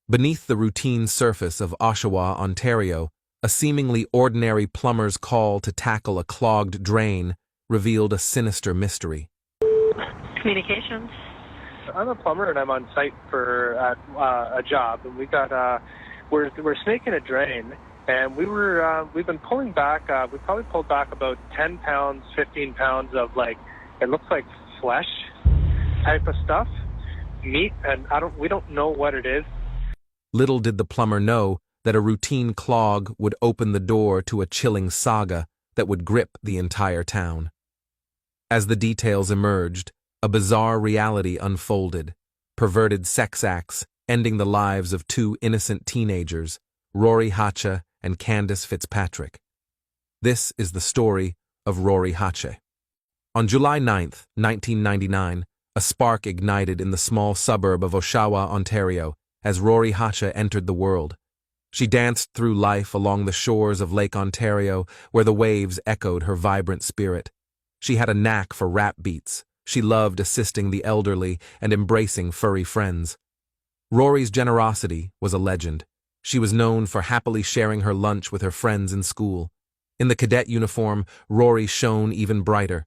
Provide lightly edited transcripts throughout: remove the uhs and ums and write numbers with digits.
Beneath the routine surface of Oshawa, Ontario, a seemingly ordinary plumber's call to tackle a clogged drain revealed a sinister mystery. Communications. I'm a plumber and I'm on site for a job, and we're snaking a drain, and we've been pulling back. We probably pulled back about 10 pounds, 15 pounds of it looks like flesh type of stuff, meat, and we don't know what it is. Little did the plumber know that a routine clog would open the door to a chilling saga that would grip the entire town. As the details emerged, a bizarre reality unfolded: perverted sex acts ending the lives of two innocent teenagers, Rory Hache and Candace Fitzpatrick. This is the story of Rory Hache. On July 9, 1999, a spark ignited in the small suburb of Oshawa, Ontario, as Rory Hache entered the world. She danced through life along the shores of Lake Ontario, where the waves echoed her vibrant spirit. She had a knack for rap beats. She loved assisting the elderly and embracing furry friends. Rory's generosity was a legend. She was known for happily sharing her lunch with her friends in school. In the cadet uniform, Rory shone even brighter.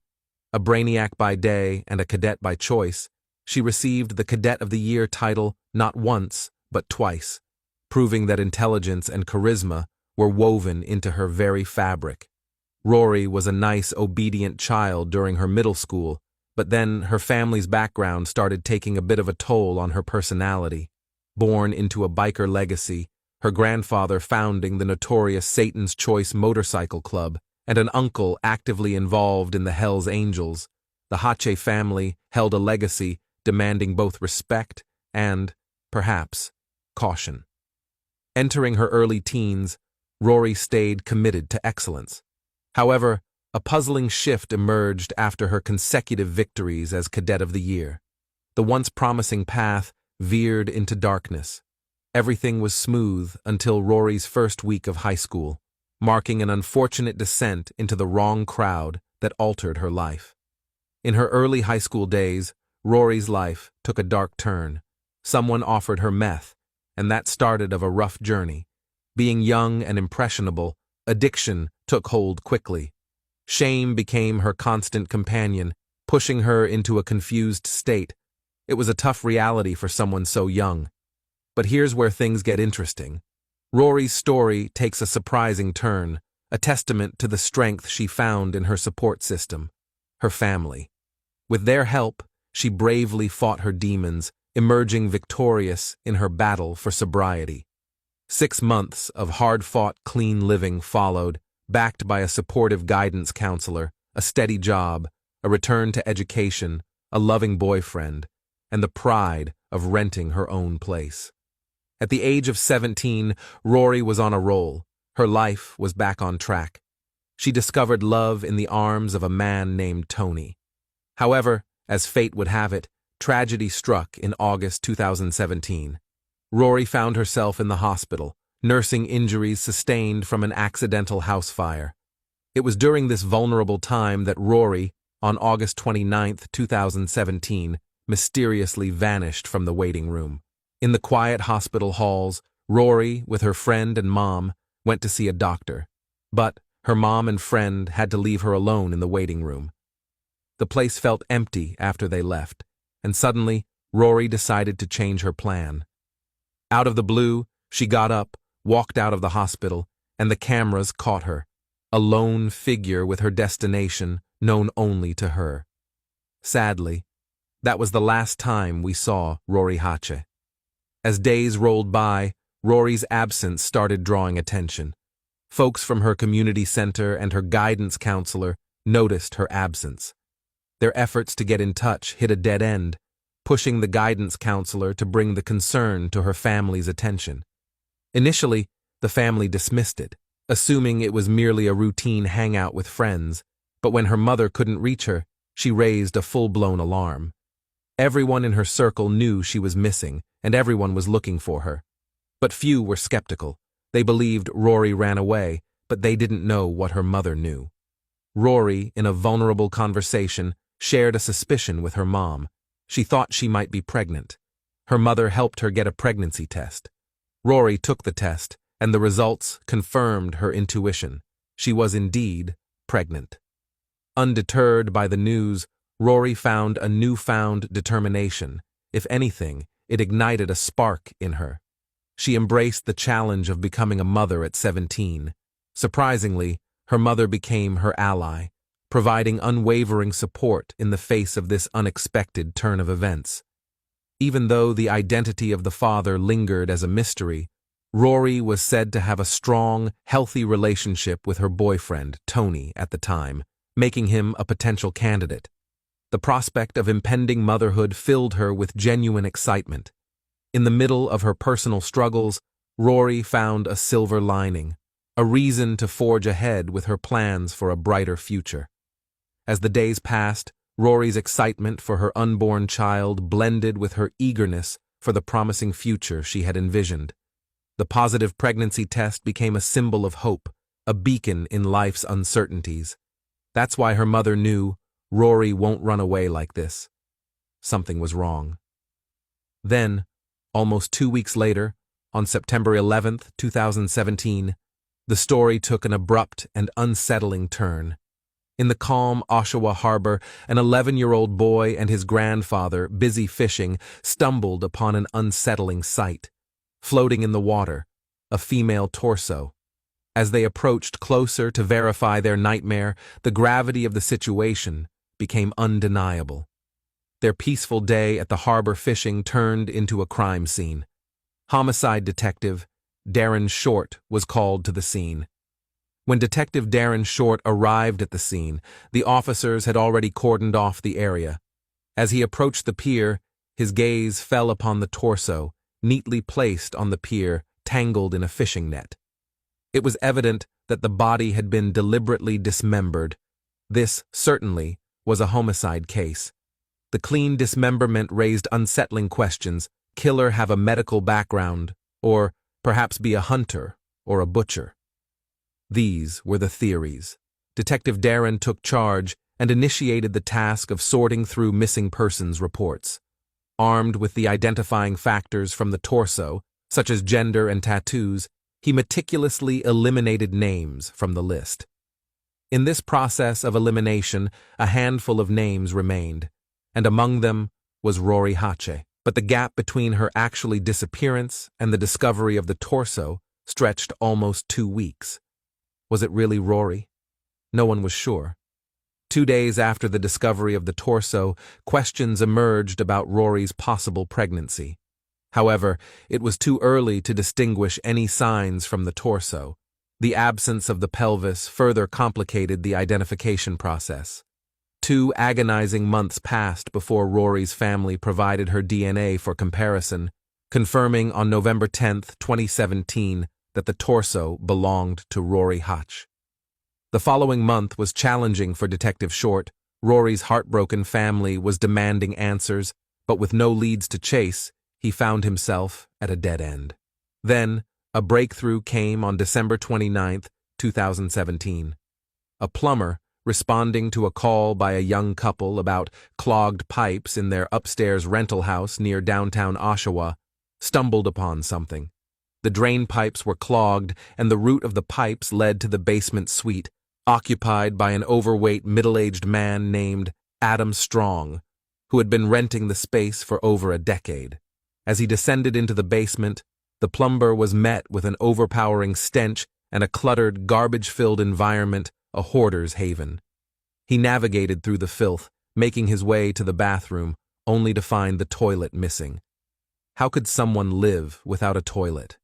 A brainiac by day and a cadet by choice, she received the Cadet of the Year title not once, but twice, proving that intelligence and charisma were woven into her very fabric. Rory was a nice, obedient child during her middle school, but then her family's background started taking a bit of a toll on her personality. Born into a biker legacy, her grandfather founding the notorious Satan's Choice Motorcycle Club, and an uncle actively involved in the Hells Angels, the Hache family held a legacy demanding both respect and, perhaps, caution. Entering her early teens, Rory stayed committed to excellence. However, a puzzling shift emerged after her consecutive victories as Cadet of the Year. The once promising path veered into darkness. Everything was smooth until Rory's first week of high school, marking an unfortunate descent into the wrong crowd that altered her life. In her early high school days, Rory's life took a dark turn. Someone offered her meth, and that started of a rough journey. Being young and impressionable, addiction took hold quickly. Shame became her constant companion, pushing her into a confused state. It was a tough reality for someone so young. But here's where things get interesting. Rory's story takes a surprising turn, a testament to the strength she found in her support system, her family. With their help, she bravely fought her demons, emerging victorious in her battle for sobriety. 6 months of hard-fought, clean living followed, backed by a supportive guidance counselor, a steady job, a return to education, a loving boyfriend, and the pride of renting her own place. At the age of 17, Rory was on a roll. Her life was back on track. She discovered love in the arms of a man named Tony. However, as fate would have it, tragedy struck in August 2017. Rory found herself in the hospital, nursing injuries sustained from an accidental house fire. It was during this vulnerable time that Rory, on August 29, 2017, mysteriously vanished from the waiting room. In the quiet hospital halls, Rory, with her friend and mom, went to see a doctor. But her mom and friend had to leave her alone in the waiting room. The place felt empty after they left, and suddenly, Rory decided to change her plan. Out of the blue, she got up, walked out of the hospital, and the cameras caught her, a lone figure with her destination known only to her. Sadly, that was the last time we saw Rory Hache. As days rolled by, Rory's absence started drawing attention. Folks from her community center and her guidance counselor noticed her absence. Their efforts to get in touch hit a dead end, pushing the guidance counselor to bring the concern to her family's attention. Initially, the family dismissed it, assuming it was merely a routine hangout with friends, but when her mother couldn't reach her, she raised a full-blown alarm. Everyone in her circle knew she was missing, and everyone was looking for her. But few were skeptical. They believed Rory ran away, but they didn't know what her mother knew. Rory, in a vulnerable conversation, shared a suspicion with her mom. She thought she might be pregnant. Her mother helped her get a pregnancy test. Rory took the test, and the results confirmed her intuition. She was indeed pregnant. Undeterred by the news, Rory found a newfound determination. If anything, it ignited a spark in her. She embraced the challenge of becoming a mother at 17. Surprisingly, her mother became her ally, providing unwavering support in the face of this unexpected turn of events. Even though the identity of the father lingered as a mystery, Rory was said to have a strong, healthy relationship with her boyfriend, Tony, at the time, making him a potential candidate. The prospect of impending motherhood filled her with genuine excitement. In the middle of her personal struggles, Rory found a silver lining, a reason to forge ahead with her plans for a brighter future. As the days passed, Rory's excitement for her unborn child blended with her eagerness for the promising future she had envisioned. The positive pregnancy test became a symbol of hope, a beacon in life's uncertainties. That's why her mother knew Rory won't run away like this. Something was wrong. Then, almost 2 weeks later, on September 11th, 2017, the story took an abrupt and unsettling turn. In the calm Oshawa Harbor, an 11-year-old boy and his grandfather, busy fishing, stumbled upon an unsettling sight. Floating in the water, a female torso. As they approached closer to verify their nightmare, the gravity of the situation became undeniable. Their peaceful day at the harbor fishing turned into a crime scene. Homicide detective Darren Short was called to the scene. When Detective Darren Short arrived at the scene, the officers had already cordoned off the area. As he approached the pier, his gaze fell upon the torso, neatly placed on the pier, tangled in a fishing net. It was evident that the body had been deliberately dismembered. This, certainly, was a homicide case. The clean dismemberment raised unsettling questions. Killer have a medical background, or perhaps be a hunter or a butcher. These were the theories. Detective Darren took charge and initiated the task of sorting through missing persons reports. Armed with the identifying factors from the torso, such as gender and tattoos, he meticulously eliminated names from the list. In this process of elimination, a handful of names remained, and among them was Rory Hache. But the gap between her actual disappearance and the discovery of the torso stretched almost 2 weeks. Was it really Rory? No one was sure. 2 days after the discovery of the torso, questions emerged about Rory's possible pregnancy. However, it was too early to distinguish any signs from the torso. The absence of the pelvis further complicated the identification process. 2 agonizing months passed before Rory's family provided her DNA for comparison, confirming on November 10, 2017, that the torso belonged to Rory Hache. The following month was challenging for Detective Short. Rory's heartbroken family was demanding answers, but with no leads to chase, he found himself at a dead end. Then, a breakthrough came on December 29, 2017. A plumber, responding to a call by a young couple about clogged pipes in their upstairs rental house near downtown Oshawa, stumbled upon something. The drain pipes were clogged, and the root of the pipes led to the basement suite, occupied by an overweight middle-aged man named Adam Strong, who had been renting the space for over a decade. As he descended into the basement, the plumber was met with an overpowering stench and a cluttered, garbage-filled environment, a hoarder's haven. He navigated through the filth, making his way to the bathroom, only to find the toilet missing. How could someone live without a toilet?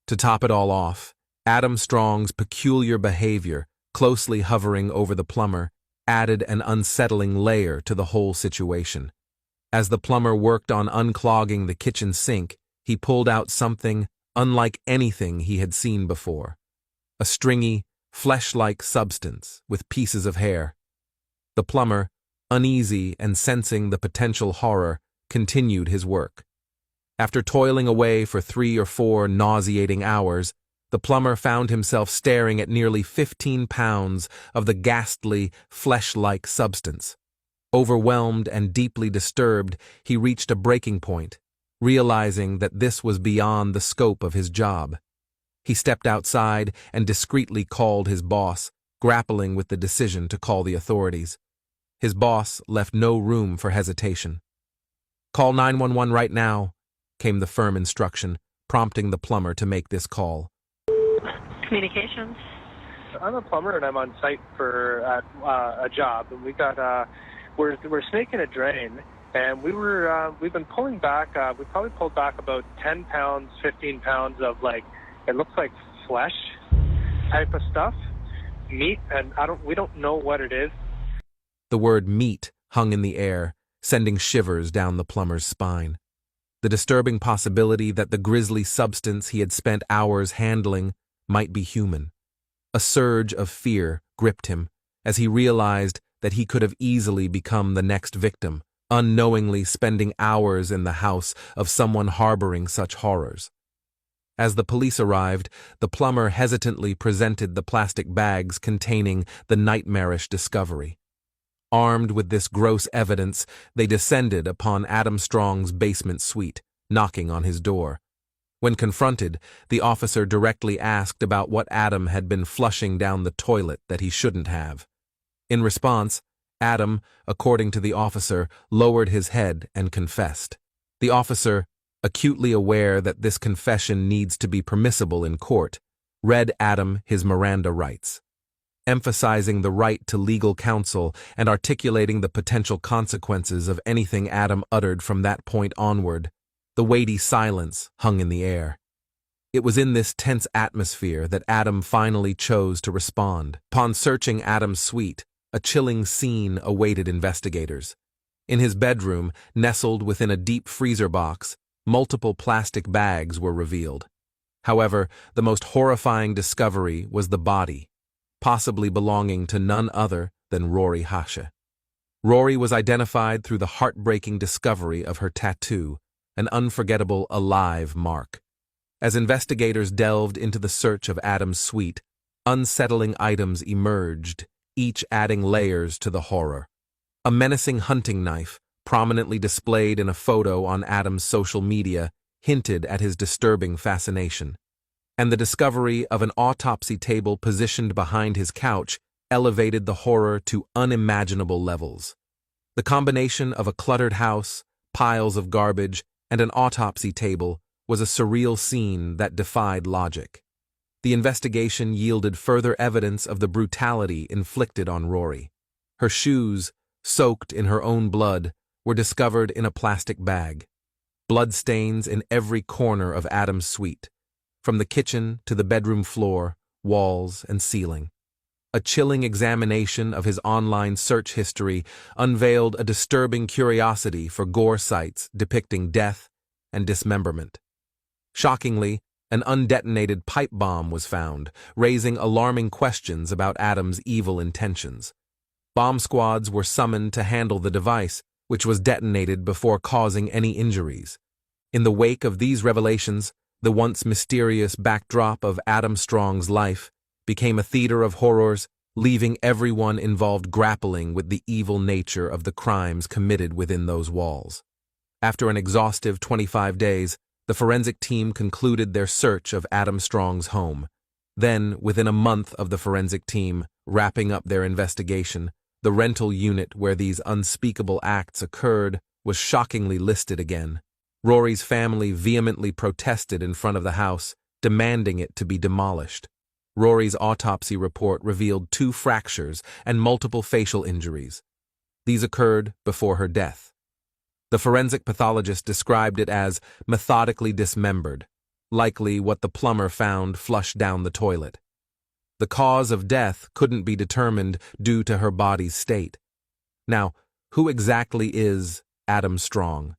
To top it all off, Adam Strong's peculiar behavior, closely hovering over the plumber, added an unsettling layer to the whole situation. As the plumber worked on unclogging the kitchen sink, he pulled out something unlike anything he had seen before. A stringy, flesh-like substance with pieces of hair. The plumber, uneasy and sensing the potential horror, continued his work. After toiling away for 3 or 4 nauseating hours, the plumber found himself staring at nearly 15 pounds of the ghastly, flesh-like substance. Overwhelmed and deeply disturbed, he reached a breaking point. realizing that this was beyond the scope of his job. He stepped outside and discreetly called his boss, grappling with the decision to call the authorities. His boss left no room for hesitation. "Call 911 right now," came the firm instruction, prompting the plumber to make this call. Communications. I'm a plumber and I'm on site for a job, and we got we're snaking a drain, and we've been pulling back. We probably pulled back about 10 pounds, 15 pounds of it looks like flesh type of stuff, meat, and we don't know what it is. The word meat hung in the air, sending shivers down the plumber's spine. The disturbing possibility that the grisly substance he had spent hours handling might be human. A surge of fear gripped him as he realized that he could have easily become the next victim, unknowingly spending hours in the house of someone harboring such horrors. As the police arrived, the plumber hesitantly presented the plastic bags containing the nightmarish discovery. Armed with this gross evidence, they descended upon Adam Strong's basement suite, knocking on his door. When confronted, the officer directly asked about what Adam had been flushing down the toilet that he shouldn't have. In response, Adam, according to the officer, lowered his head and confessed. The officer, acutely aware that this confession needs to be permissible in court, read Adam his Miranda rights. Emphasizing the right to legal counsel and articulating the potential consequences of anything Adam uttered from that point onward, the weighty silence hung in the air. It was in this tense atmosphere that Adam finally chose to respond. Upon searching Adam's suite, a chilling scene awaited investigators. In his bedroom, nestled within a deep freezer box, multiple plastic bags were revealed. However, the most horrifying discovery was the body, possibly belonging to none other than Rory Hashe. Rory was identified through the heartbreaking discovery of her tattoo, an unforgettable alive mark. As investigators delved into the search of Adam's suite, unsettling items emerged, each adding layers to the horror. A menacing hunting knife, prominently displayed in a photo on Adam's social media, hinted at his disturbing fascination. And the discovery of an autopsy table positioned behind his couch elevated the horror to unimaginable levels. The combination of a cluttered house, piles of garbage, and an autopsy table was a surreal scene that defied logic. The investigation yielded further evidence of the brutality inflicted on Rory. Her shoes, soaked in her own blood, were discovered in a plastic bag. Bloodstains in every corner of Adam's suite, from the kitchen to the bedroom floor, walls, and ceiling. A chilling examination of his online search history unveiled a disturbing curiosity for gore sites depicting death and dismemberment. Shockingly, an undetonated pipe bomb was found, raising alarming questions about Adam's evil intentions. Bomb squads were summoned to handle the device, which was detonated before causing any injuries. In the wake of these revelations, the once mysterious backdrop of Adam Strong's life became a theater of horrors, leaving everyone involved grappling with the evil nature of the crimes committed within those walls. After an exhaustive 25 days, the forensic team concluded their search of Adam Strong's home. Then, within a month of the forensic team wrapping up their investigation, the rental unit where these unspeakable acts occurred was shockingly listed again. Rory's family vehemently protested in front of the house, demanding it to be demolished. Rory's autopsy report revealed 2 fractures and multiple facial injuries. These occurred before her death. The forensic pathologist described it as methodically dismembered, likely what the plumber found flushed down the toilet. The cause of death couldn't be determined due to her body's state. Now, who exactly is Adam Strong?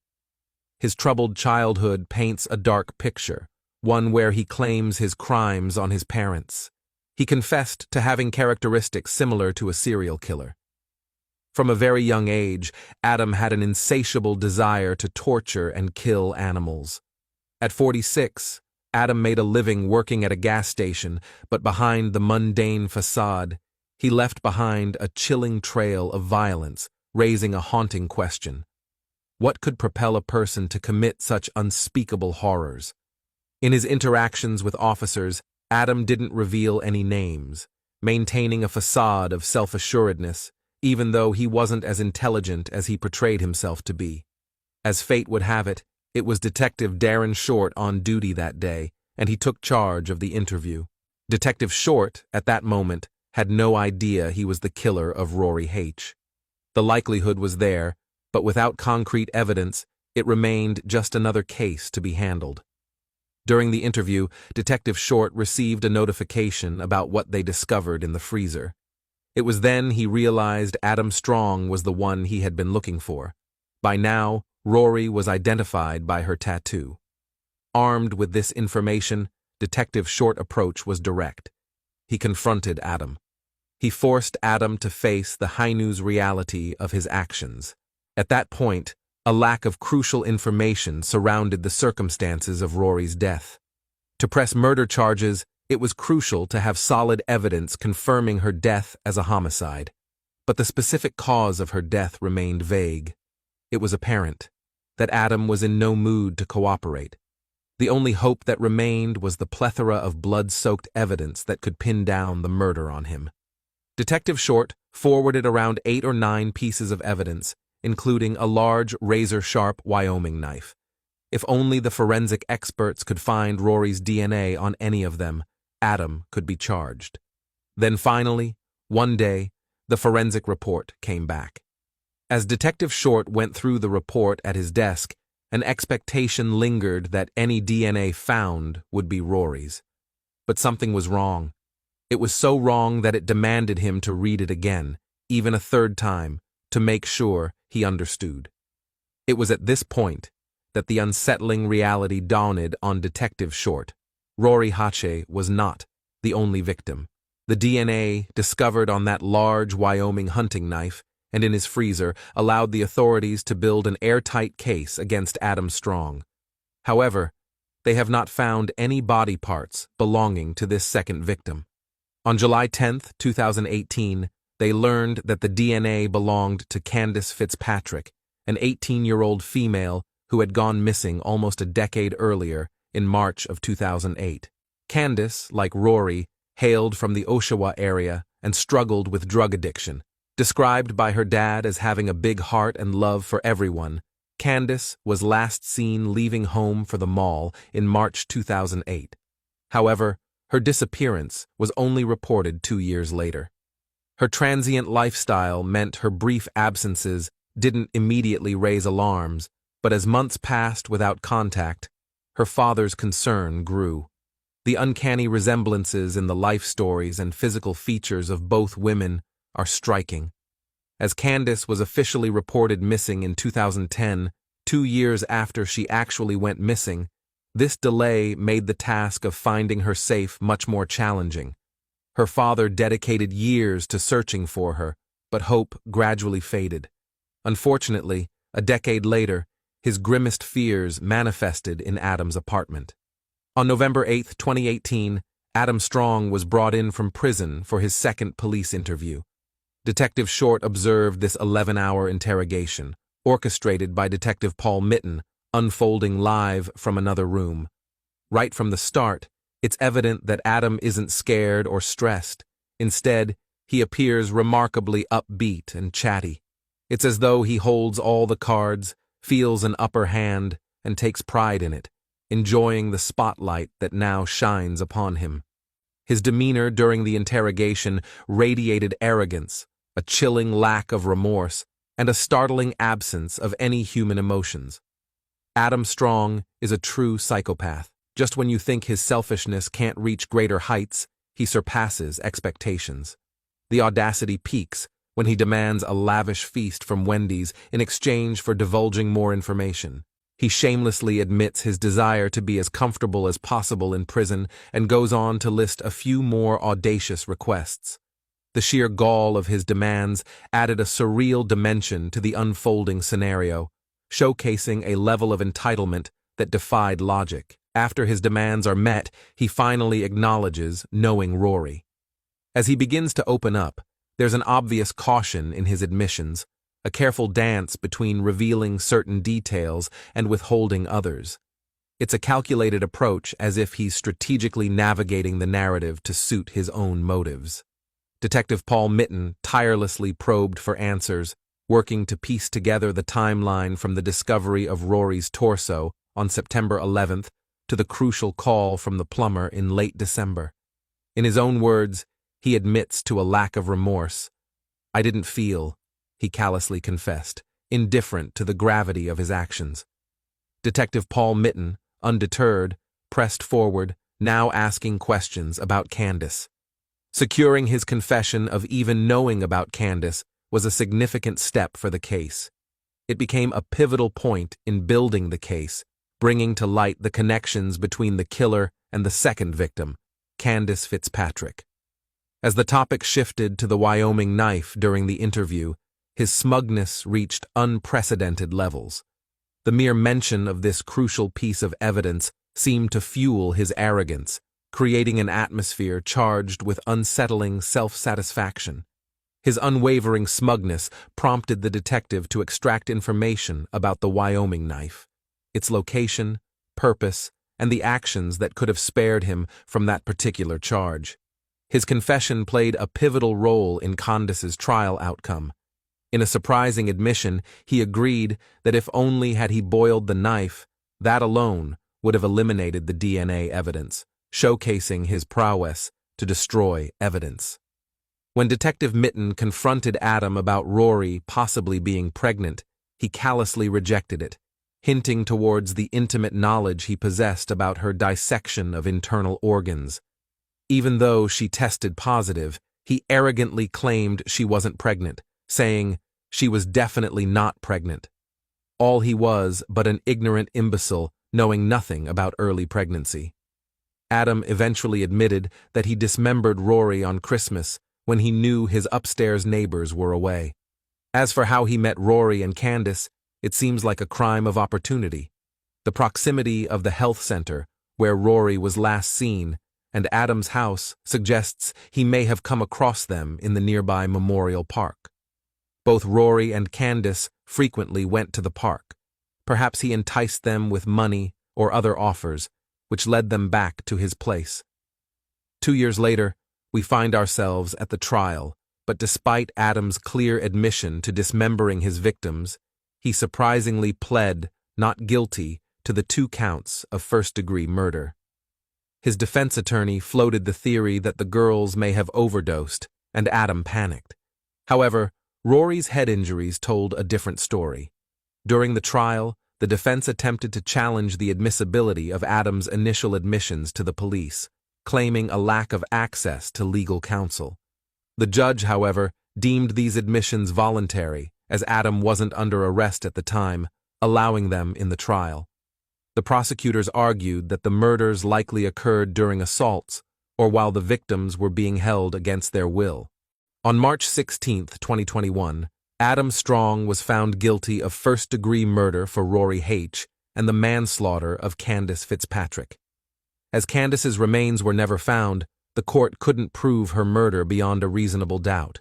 His troubled childhood paints a dark picture, one where he claims his crimes on his parents. He confessed to having characteristics similar to a serial killer. From a very young age, Adam had an insatiable desire to torture and kill animals. At 46, Adam made a living working at a gas station, but behind the mundane facade, he left behind a chilling trail of violence, raising a haunting question. What could propel a person to commit such unspeakable horrors? In his interactions with officers, Adam didn't reveal any names, maintaining a facade of self-assuredness, even though he wasn't as intelligent as he portrayed himself to be. As fate would have it, it was Detective Darren Short on duty that day, and he took charge of the interview. Detective Short, at that moment, had no idea he was the killer of Rory H. The likelihood was there, but without concrete evidence, it remained just another case to be handled. During the interview, Detective Short received a notification about what they discovered in the freezer. It was then he realized Adam Strong was the one he had been looking for. By now, Rory was identified by her tattoo. Armed with this information, Detective Short's approach was direct. He confronted Adam. He forced Adam to face the heinous reality of his actions. At that point, a lack of crucial information surrounded the circumstances of Rory's death. To press murder charges, it was crucial to have solid evidence confirming her death as a homicide. But the specific cause of her death remained vague. It was apparent that Adam was in no mood to cooperate. The only hope that remained was the plethora of blood-soaked evidence that could pin down the murder on him. Detective Short forwarded around 8 or 9 pieces of evidence, including a large, razor-sharp Wyoming knife. If only the forensic experts could find Rory's DNA on any of them, Adam could be charged. Then finally, one day, the forensic report came back. As Detective Short went through the report at his desk, an expectation lingered that any DNA found would be Rory's. But something was wrong. It was so wrong that it demanded him to read it again, even a third time, to make sure he understood. It was at this point that the unsettling reality dawned on Detective Short. Rory Hache was not the only victim. The DNA discovered on that large Wyoming hunting knife and in his freezer allowed the authorities to build an airtight case against Adam Strong. However, they have not found any body parts belonging to this second victim. On July 10, 2018, they learned that the DNA belonged to Candace Fitzpatrick, an 18-year-old female who had gone missing almost a decade earlier in March of 2008. Candace, like Rory, hailed from the Oshawa area and struggled with drug addiction. Described by her dad as having a big heart and love for everyone, Candace was last seen leaving home for the mall in March 2008. However, her disappearance was only reported 2 years later. Her transient lifestyle meant her brief absences didn't immediately raise alarms, but as months passed without contact, her father's concern grew. The uncanny resemblances in the life stories and physical features of both women are striking. As Candace was officially reported missing in 2010, 2 years after she actually went missing, this delay made the task of finding her safe much more challenging. Her father dedicated years to searching for her, but hope gradually faded. Unfortunately, a decade later, his grimmest fears manifested in Adam's apartment. On November 8, 2018, Adam Strong was brought in from prison for his second police interview. Detective Short observed this 11-hour interrogation, orchestrated by Detective Paul Mitten, unfolding live from another room. Right from the start, it's evident that Adam isn't scared or stressed. Instead, he appears remarkably upbeat and chatty. It's as though he holds all the cards, feels an upper hand, and takes pride in it, enjoying the spotlight that now shines upon him. His demeanor during the interrogation radiated arrogance, a chilling lack of remorse, and a startling absence of any human emotions. Adam Strong is a true psychopath. Just when you think his selfishness can't reach greater heights, he surpasses expectations. The audacity peaks when he demands a lavish feast from Wendy's in exchange for divulging more information. He shamelessly admits his desire to be as comfortable as possible in prison and goes on to list a few more audacious requests. The sheer gall of his demands added a surreal dimension to the unfolding scenario, showcasing a level of entitlement that defied logic. After his demands are met, he finally acknowledges knowing Rory. As he begins to open up, there's an obvious caution in his admissions, a careful dance between revealing certain details and withholding others. It's a calculated approach, as if he's strategically navigating the narrative to suit his own motives. Detective Paul Mitten tirelessly probed for answers, working to piece together the timeline from the discovery of Rory's torso on September 11th to the crucial call from the plumber in late December. In his own words, he admits to a lack of remorse. "I didn't feel," he callously confessed, indifferent to the gravity of his actions. Detective Paul Mitten, undeterred, pressed forward, now asking questions about Candace. Securing his confession of even knowing about Candace was a significant step for the case. It became a pivotal point in building the case, bringing to light the connections between the killer and the second victim, Candace Fitzpatrick. As the topic shifted to the Wyoming knife during the interview, his smugness reached unprecedented levels. The mere mention of this crucial piece of evidence seemed to fuel his arrogance, creating an atmosphere charged with unsettling self-satisfaction. His unwavering smugness prompted the detective to extract information about the Wyoming knife, its location, purpose, and the actions that could have spared him from that particular charge. His confession played a pivotal role in Candace's trial outcome. In a surprising admission, he agreed that if only had he boiled the knife, that alone would have eliminated the DNA evidence, showcasing his prowess to destroy evidence. When Detective Mitten confronted Adam about Rory possibly being pregnant, he callously rejected it, hinting towards the intimate knowledge he possessed about her dissection of internal organs. Even though she tested positive, he arrogantly claimed she wasn't pregnant, saying she was definitely not pregnant. All he was but an ignorant imbecile knowing nothing about early pregnancy. Adam eventually admitted that he dismembered Rory on Christmas when he knew his upstairs neighbors were away. As for how he met Rory and Candace, it seems like a crime of opportunity. The proximity of the health center, where Rory was last seen, and Adam's house suggests he may have come across them in the nearby Memorial Park. Both Rory and Candace frequently went to the park. Perhaps he enticed them with money or other offers, which led them back to his place. 2 years later, we find ourselves at the trial, but despite Adam's clear admission to dismembering his victims, he surprisingly pled not guilty to the 2 counts of first-degree murder. His defense attorney floated the theory that the girls may have overdosed, and Adam panicked. However, Rory's head injuries told a different story. During the trial, the defense attempted to challenge the admissibility of Adam's initial admissions to the police, claiming a lack of access to legal counsel. The judge, however, deemed these admissions voluntary, as Adam wasn't under arrest at the time, allowing them in the trial. The prosecutors argued that the murders likely occurred during assaults or while the victims were being held against their will. On March 16, 2021, Adam Strong was found guilty of first-degree murder for Rory H. and the manslaughter of Candace Fitzpatrick. As Candace's remains were never found, the court couldn't prove her murder beyond a reasonable doubt.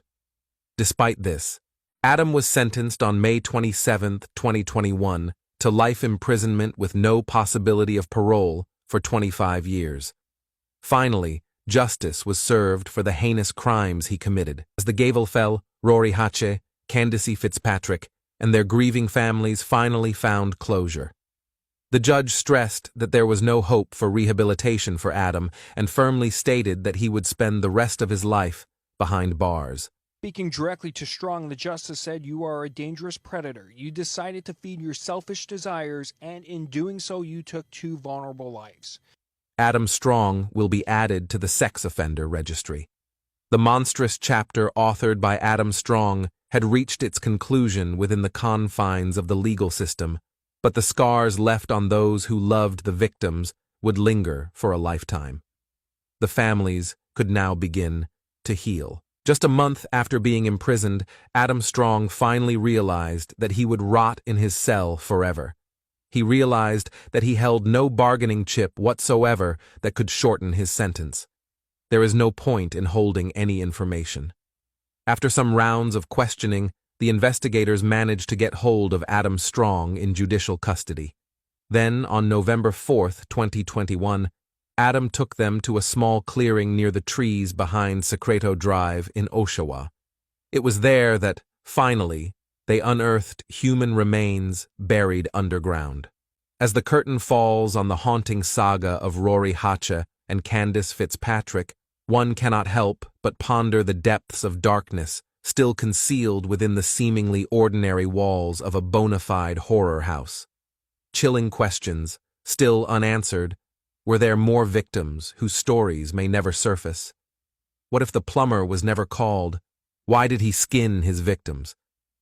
Despite this, Adam was sentenced on May 27, 2021, to life imprisonment with no possibility of parole for 25 years. Finally, justice was served for the heinous crimes he committed. As the gavel fell, Rory H., Candace Fitzpatrick, and their grieving families finally found closure. The judge stressed that there was no hope for rehabilitation for Adam and firmly stated that he would spend the rest of his life behind bars. Speaking directly to Strong, the justice said, "You are a dangerous predator. You decided to feed your selfish desires, and in doing so, you took 2 vulnerable lives." Adam Strong will be added to the sex offender registry. The monstrous chapter authored by Adam Strong had reached its conclusion within the confines of the legal system, but the scars left on those who loved the victims would linger for a lifetime. The families could now begin to heal. Just a month after being imprisoned, Adam Strong finally realized that he would rot in his cell forever. He realized that he held no bargaining chip whatsoever that could shorten his sentence. There is no point in holding any information. After some rounds of questioning, the investigators managed to get hold of Adam Strong in judicial custody. Then, on November 4th, 2021, Adam took them to a small clearing near the trees behind Secreto Drive in Oshawa. It was there that, finally, they unearthed human remains buried underground. As the curtain falls on the haunting saga of Rory Hatcha and Candace Fitzpatrick, one cannot help but ponder the depths of darkness still concealed within the seemingly ordinary walls of a bona fide horror house. Chilling questions, still unanswered. Were there more victims whose stories may never surface? What if the plumber was never called? Why did he skin his victims?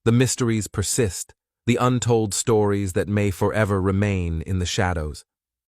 The mysteries persist, the untold stories that may forever remain in the shadows.